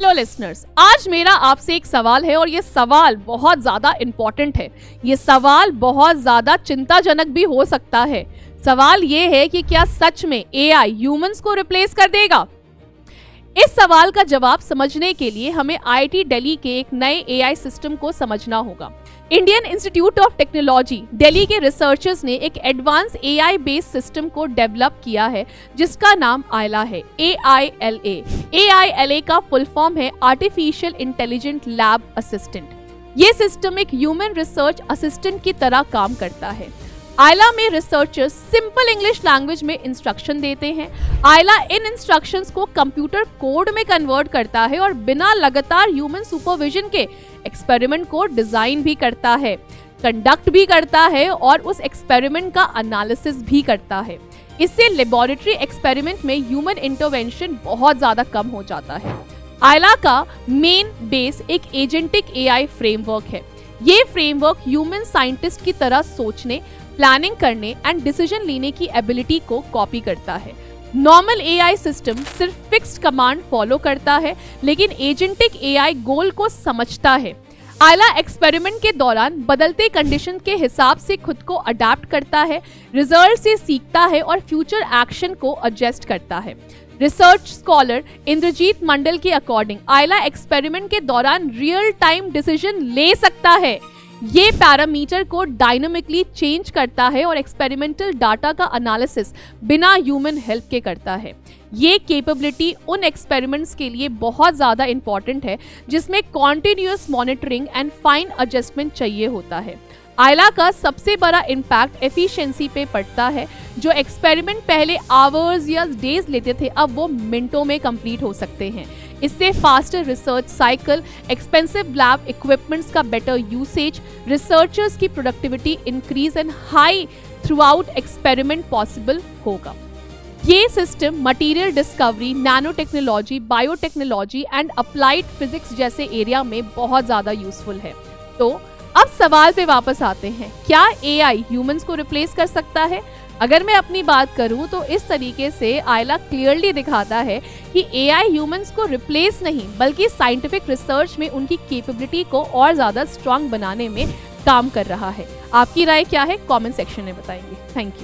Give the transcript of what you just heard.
Hello listeners, आज मेरा आपसे एक सवाल है और ये सवाल बहुत ज़्यादा इम्पोर्टेंट है। ये सवाल बहुत ज़्यादा चिंताजनक भी हो सकता है। सवाल ये है कि क्या सच में एआई ह्यूमंस को रिप्लेस कर देगा? इस सवाल का जवाब समझने के लिए हमें आईआईटी दिल्ली के एक नए एआई सिस्टम को समझना होगा। Indian institute of technology Delhi के रिसर्चर्स ने एक एडवांस एआई बेस्ड सिस्टम को डेवलप किया है जिसका नाम आयला है। AILA। AILA का फुल फॉर्म है आर्टिफिशियल इंटेलिजेंट लैब असिस्टेंट। ये सिस्टम एक ह्यूमन रिसर्च असिस्टेंट की तरह काम करता है। आयला में रिसर्चर्स सिंपल इंग्लिश लैंग्वेज में इंस्ट्रक्शन देते हैं। आयला इन इंस्ट्रक्शंस को कंप्यूटर कोड में कन्वर्ट करता है और बिना लगातार ह्यूमन सुपरविजन के एक्सपेरिमेंट को डिजाइन भी करता है, कंडक्ट भी करता है और उस एक्सपेरिमेंट का एनालिसिस भी करता है। इससे लेबोरेटरी एक्सपेरिमेंट में ह्यूमन इंटरवेंशन बहुत ज्यादा कम हो जाता है। आयला का मेन बेस एक एजेंटिक एआई फ्रेमवर्क है। ये फ्रेमवर्क ह्यूमन साइंटिस्ट की तरह सोचने, प्लानिंग करने एंड डिसीजन लेने की एबिलिटी को कॉपी करता है। नॉर्मल एआई सिस्टम सिर्फ फिक्स्ड कमांड फॉलो करता है, लेकिन एजेंटिक एआई गोल को समझता है। आयला एक्सपेरिमेंट के दौरान बदलते कंडीशन के हिसाब से खुद को अडेप्ट करता है, रिजल्ट से सीखता है और फ्यूचर एक्शन को एडजस्ट करता है। रिसर्च स्कॉलर इंद्रजीत मंडल के अकॉर्डिंग आयला एक्सपेरिमेंट के दौरान रियल टाइम डिसीजन ले सकता है। ये पैरामीटर को डायनामिकली चेंज करता है और एक्सपेरिमेंटल डाटा का एनालिसिस बिना ह्यूमन हेल्प के करता है। ये कैपेबिलिटी उन एक्सपेरिमेंट्स के लिए बहुत ज़्यादा इंपॉर्टेंट है जिसमें continuous monitoring and fine adjustment चाहिए होता है। आयला का सबसे बड़ा इम्पैक्ट एफिशिएंसी पे पड़ता है। जो एक्सपेरिमेंट पहले आवर्स या डेज लेते थे, अब वो मिनटों में कंप्लीट हो सकते हैं। इससे faster research cycle, expensive lab equipments का बेटर यूसेज, रिसर्चर्स की productivity increase and high through out experiment possible होगा। ये system material discovery, nano technology, biotechnology and applied physics जैसे एरिया में बहुत ज़्यादा यूजफुल है। तो अब सवाल पे वापस आते हैं, क्या एआई ह्यूमंस को रिप्लेस कर सकता है? अगर मैं अपनी बात करूं तो इस तरीके से आयला क्लियरली दिखाता है कि एआई ह्यूमंस को रिप्लेस नहीं बल्कि साइंटिफिक रिसर्च में उनकी कैपेबिलिटी को और ज़्यादा स्ट्रांग बनाने में काम कर रहा है। आपकी राय क्या है? कमेंट सेक्शन में बताएंगे। Thank you.